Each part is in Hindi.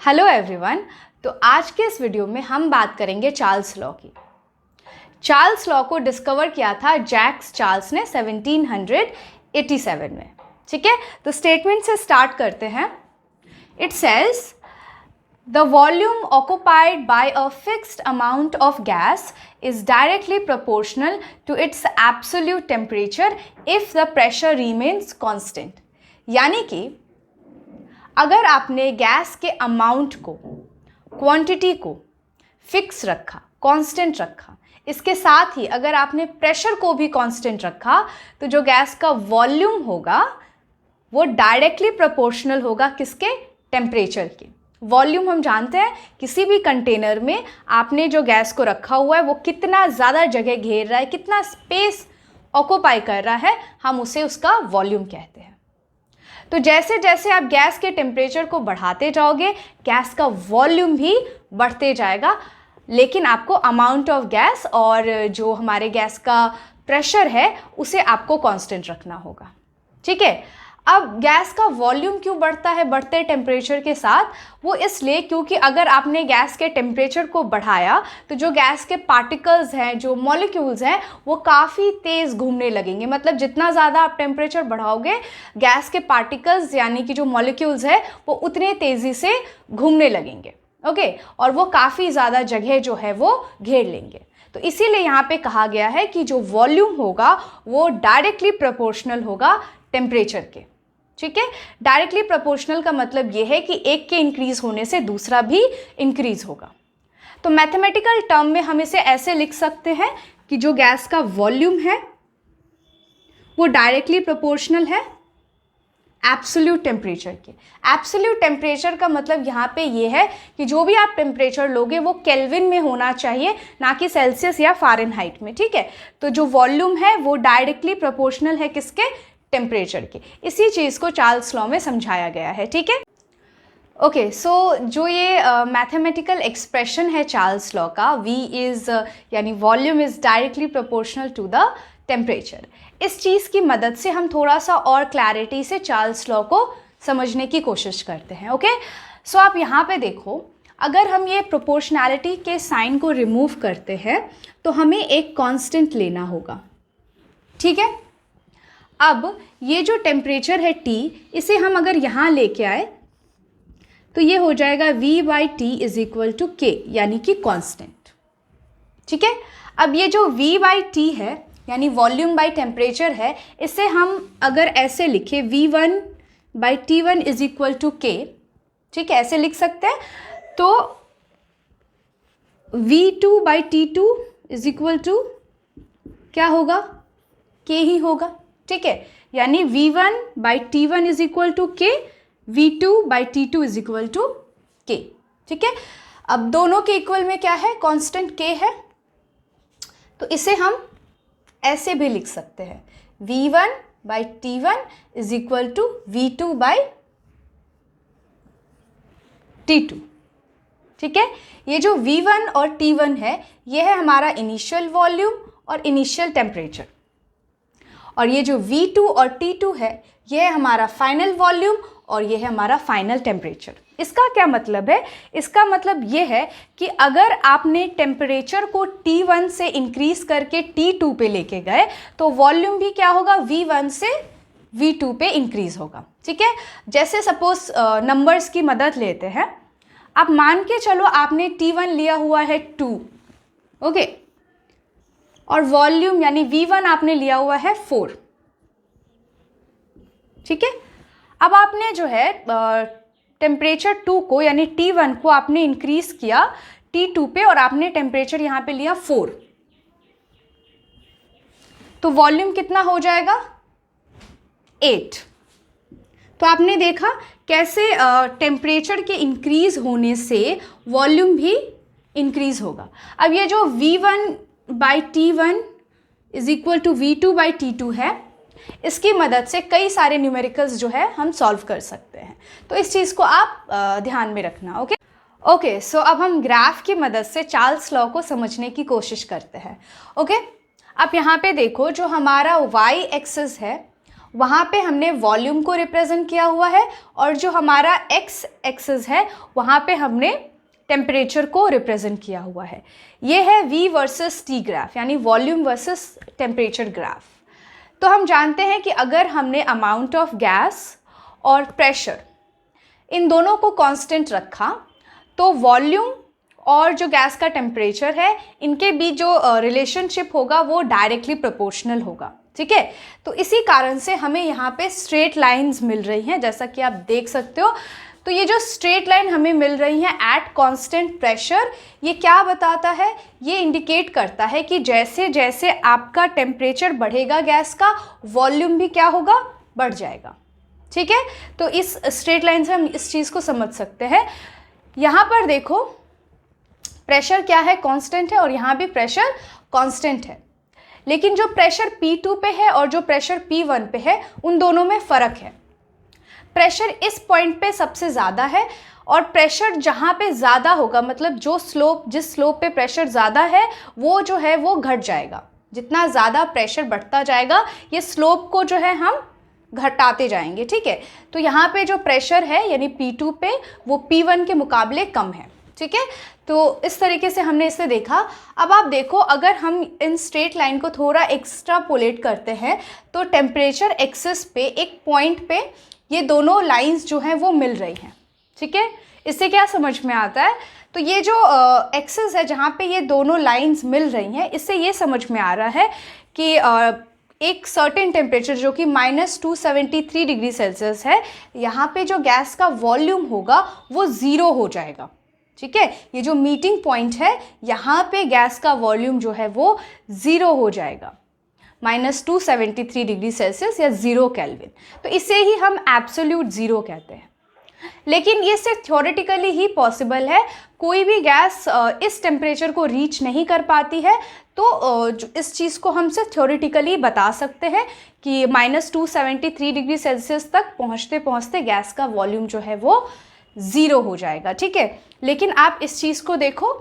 Hello everyone. तो आज के इस वीडियो में हम बात करेंगे चार्ल्स लॉ की। चार्ल्स लॉ को डिस्कवर किया था जैक्स चार्ल्स ने 1787 में। ठीक है, तो स्टेटमेंट से स्टार्ट करते हैं। It says the volume occupied by a fixed amount of gas is directly proportional to its absolute temperature if the pressure remains constant। यानी कि अगर आपने गैस के अमाउंट को, क्वांटिटी को फिक्स रखा, कांस्टेंट रखा, इसके साथ ही अगर आपने प्रेशर को भी कांस्टेंट रखा, तो जो गैस का वॉल्यूम होगा वो डायरेक्टली प्रोपोर्शनल होगा किसके? टेम्परेचर के। वॉल्यूम हम जानते हैं, किसी भी कंटेनर में आपने जो गैस को रखा हुआ है वो कितना ज़्यादा जगह घेर रहा है, कितना स्पेस ऑक्यूपाई कर रहा है, हम उसे उसका वॉल्यूम कहते हैं। तो जैसे जैसे आप गैस के टेम्परेचर को बढ़ाते जाओगे, गैस का वॉल्यूम भी बढ़ते जाएगा, लेकिन आपको अमाउंट ऑफ गैस और जो हमारे गैस का प्रेशर है उसे आपको कांस्टेंट रखना होगा। ठीक है, अब गैस का वॉल्यूम क्यों बढ़ता है बढ़ते टेम्परेचर के साथ? वो इसलिए क्योंकि अगर आपने गैस के टेम्परेचर को बढ़ाया तो जो गैस के पार्टिकल्स हैं, जो मॉलिक्यूल्स हैं, वो काफ़ी तेज़ घूमने लगेंगे। मतलब जितना ज़्यादा आप टेम्परेचर बढ़ाओगे, गैस के पार्टिकल्स यानी कि जो मॉलिक्यूल्स हैं वो उतने तेज़ी से घूमने लगेंगे। ओके, और वो काफ़ी ज़्यादा जगह जो है वो घेर लेंगे। तो इसीलिए यहाँ पे कहा गया है कि जो वॉल्यूम होगा वो डायरेक्टली प्रोपोर्शनल होगा टेम्परेचर के। ठीक है, डायरेक्टली प्रोपोर्शनल का मतलब ये है कि एक के इंक्रीज होने से दूसरा भी इंक्रीज होगा। तो मैथमेटिकल टर्म में हम इसे ऐसे लिख सकते हैं कि जो गैस का वॉल्यूम है वो डायरेक्टली प्रोपोर्शनल है एब्सोल्यूट टेम्परेचर के। एब्सोल्यूट टेम्परेचर का मतलब यहाँ पे ये है कि जो भी आप टेम्परेचर लोगे वो केल्विन में होना चाहिए, ना कि सेल्सियस या फ़ारेनहाइट में। ठीक है, तो जो वॉल्यूम है वो डायरेक्टली प्रोपोर्शनल है किसके? टेम्परेचर के। इसी चीज़ को चार्ल्स लॉ में समझाया गया है। ठीक है, ओके, सो जो ये मैथमेटिकल एक्सप्रेशन है चार्ल्स लॉ का, V इज़ यानी volume is directly proportional to the temperature, इस चीज़ की मदद से हम थोड़ा सा और क्लैरिटी से चार्ल्स लॉ को समझने की कोशिश करते हैं। ओके, सो आप यहाँ पे देखो, अगर हम ये प्रोपोर्शनैलिटी के साइन को रिमूव करते हैं तो हमें एक कांस्टेंट लेना होगा। ठीक है, अब ये जो टेम्परेचर है T, इसे हम अगर यहाँ लेके आए तो ये हो जाएगा V/T is equal to K, यानी कि कांस्टेंट। ठीक है, अब ये जो V/T है यानी वॉल्यूम बाय टेम्परेचर है, इसे हम अगर ऐसे लिखे V1/T1 is equal to K, ठीक है, ऐसे लिख सकते हैं। तो V2/T2 इज इक्वल टू क्या होगा? K ही होगा। ठीक है, यानी V1/T1 is equal to K, V2/T2 is equal to K। ठीक है, अब दोनों के इक्वल में क्या है? कांस्टेंट K है, तो इसे हम ऐसे भी लिख सकते हैं V1/T1 is equal to V2/T2। ठीक है, ये जो V1 और T1 है ये है हमारा इनिशियल वॉल्यूम और इनिशियल टेम्परेचर, और ये जो V2 और T2 है ये है हमारा फाइनल वॉल्यूम और ये है हमारा फाइनल टेम्परेचर। इसका क्या मतलब है? इसका मतलब ये है कि अगर आपने टेम्परेचर को T1 से इंक्रीज करके T2 पे लेके गए तो वॉल्यूम भी क्या होगा? V1 से V2 पे इंक्रीज होगा। ठीक है, जैसे सपोज नंबर्स की मदद लेते हैं। आप मान के चलो आपने T1 लिया हुआ है 2, ओके, और वॉल्यूम यानी V1 आपने लिया हुआ है 4। ठीक है, अब आपने जो है टेम्परेचर 2 को यानी T1 को आपने इंक्रीज किया T2 पे और आपने टेम्परेचर यहाँ पे लिया 4, तो वॉल्यूम कितना हो जाएगा? 8। तो आपने देखा कैसे टेम्परेचर के इंक्रीज होने से वॉल्यूम भी इंक्रीज होगा। अब ये जो V1/T1 is equal to V2/T2 है, इसकी मदद से कई सारे न्यूमेरिकल्स जो है हम सॉल्व कर सकते हैं। तो इस चीज़ को आप ध्यान में रखना। ओके, सो अब हम ग्राफ की मदद से चार्ल्स लॉ को समझने की कोशिश करते हैं। ओके, आप यहाँ पे देखो, जो हमारा y एक्सिस है वहाँ पे हमने वॉल्यूम को रिप्रेजेंट किया हुआ है, और जो हमारा एक्स एक्सिस है वहाँ पे हमने टेम्परेचर को रिप्रेजेंट किया हुआ है। ये है V वर्सेस T ग्राफ, यानी वॉल्यूम वर्सेस टेम्परेचर ग्राफ। तो हम जानते हैं कि अगर हमने अमाउंट ऑफ गैस और प्रेशर इन दोनों को कांस्टेंट रखा तो वॉल्यूम और जो गैस का टेम्परेचर है इनके बीच जो रिलेशनशिप होगा वो डायरेक्टली प्रोपोर्शनल होगा। ठीक है, तो इसी कारण से हमें यहाँ पे स्ट्रेट लाइंस मिल रही हैं, जैसा कि आप देख सकते हो। तो ये जो स्ट्रेट लाइन हमें मिल रही है एट कांस्टेंट प्रेशर, ये क्या बताता है? ये इंडिकेट करता है कि जैसे जैसे आपका टेम्परेचर बढ़ेगा गैस का, वॉल्यूम भी क्या होगा? बढ़ जाएगा। ठीक है, तो इस स्ट्रेट लाइन से हम इस चीज़ को समझ सकते हैं। यहाँ पर देखो प्रेशर क्या है? कांस्टेंट है, और यहाँ भी प्रेशर कांस्टेंट है। लेकिन जो प्रेशर P2 पे है और जो प्रेशर P1 पे है उन दोनों में फ़र्क है। प्रेशर इस पॉइंट पे सबसे ज़्यादा है, और प्रेशर जहाँ पे ज़्यादा होगा, मतलब जिस स्लोप पे प्रेशर ज़्यादा है वो जो है वो घट जाएगा। जितना ज़्यादा प्रेशर बढ़ता जाएगा ये स्लोप को जो है हम घटाते जाएंगे। ठीक है, तो यहाँ पे जो प्रेशर है यानी P2 पे वो P1 के मुकाबले कम है। ठीक है, तो इस तरीके से हमने इसे देखा। अब आप देखो, अगर हम इन स्ट्रेट लाइन को थोड़ा एक्स्ट्रापोलेट करते हैं तो टेम्परेचर एक्सिस पे एक पॉइंट पे ये दोनों लाइंस जो हैं वो मिल रही हैं। ठीक है, इससे क्या समझ में आता है? तो ये जो एक्सिस है जहाँ पे ये दोनों लाइंस मिल रही हैं, इससे ये समझ में आ रहा है कि एक सर्टेन टेम्परेचर जो कि -273 डिग्री सेल्सियस है, यहाँ पे जो गैस का वॉल्यूम होगा वो ज़ीरो हो जाएगा। ठीक है, ये जो मीटिंग पॉइंट है यहाँ पे गैस का वॉल्यूम जो है वो ज़ीरो हो जाएगा, -273 डिग्री सेल्सियस या 0 केल्विन। तो इसे ही हम एब्सोल्यूट ज़ीरो कहते हैं। लेकिन ये सिर्फ थ्योरेटिकली ही पॉसिबल है, कोई भी गैस इस टेम्परेचर को रीच नहीं कर पाती है। तो इस चीज़ को हम सिर्फ थ्योरेटिकली बता सकते हैं कि -273 डिग्री सेल्सियस तक पहुँचते पहुँचते गैस का वॉल्यूम जो है वो ज़ीरो हो जाएगा। ठीक है, लेकिन आप इस चीज़ को देखो,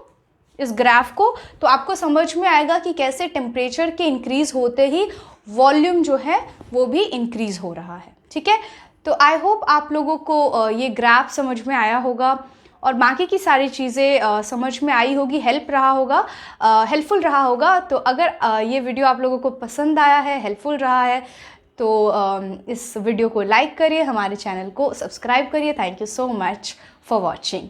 इस ग्राफ को, तो आपको समझ में आएगा कि कैसे टेम्परेचर के इंक्रीज़ होते ही वॉल्यूम जो है वो भी इंक्रीज़ हो रहा है। ठीक है, तो आई होप आप लोगों को ये ग्राफ समझ में आया होगा और बाकी की सारी चीज़ें समझ में आई होगी, हेल्पफुल रहा होगा। तो अगर ये वीडियो आप लोगों को पसंद आया है, हेल्पफुल रहा है, तो इस वीडियो को लाइक करिए, हमारे चैनल को सब्सक्राइब करिए। Thank you so much for watching.